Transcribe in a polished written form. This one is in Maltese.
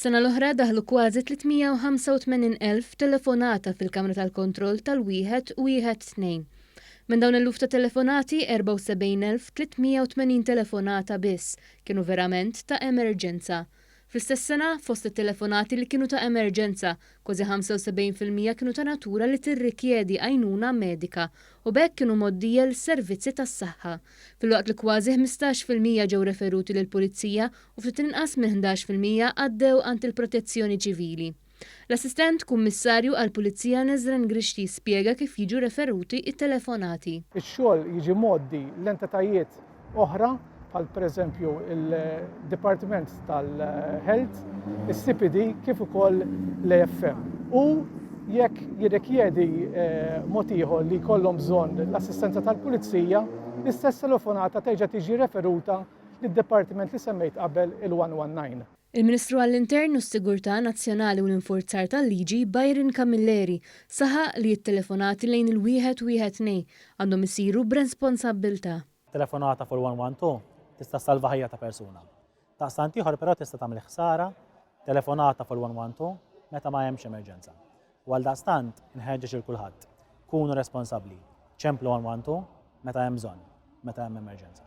Is-sena l-oħra daħlu kważi 385,000 telefonata fil-Kamra tal-Kontroll tal-112. Minn dawn il-luf ta' telefonati, 74,380 telefonata biss kienu verament ta' emerġenza. Fl-istess sena, fost it-telefonati li kienu ta' emerġenza, kważi 75% kienu ta' natura li tirrikjedi għajnuna medika u bekk kienu moddija l-servizzi tas-saħħa. Fil-waqt li kważi 15% ġew referuti lill-Pulizija u ftit inqas minn 11% għaddew għand il-Protezzjoni Ċivili. L-assistent kummissarju għall-Pulizija Nezren Grixti spjega kif jiġu referuti it-telefonati. Ix-xogħol jiġi moddi l-entitajiet oħra bħal pereżempju il-Dipartiment tal-Health, is-CPD kif ukoll l-AFM. U jekk jirrikjedi mod ieħor li jkollhom bżonn l-assistenza tal-Pulizija, l-istess telefonata terġa' tiġi referuta lid-Dipartiment li semmejt qabel il-119. Il-Ministru għall-Intern u s-Sigurtà Nazzjonali u l-Infurzar tal-Liġi Byron Camilleri saħaq li t-telefonati lejn il-112 għandhom isiru b'responsabbiltà. Telefonata fuq 112 tista' salva ħajja ta' persuna. Daqstant ieħor però tista' tagħmel ħsara telefonata fuq 112 meta ma hemmx emerġenza. Għal daqstant inħeġġeġ il kulħadd kunu responsabbli. ċemplu 112 meta hemm bżonn, meta hemm emerġenza.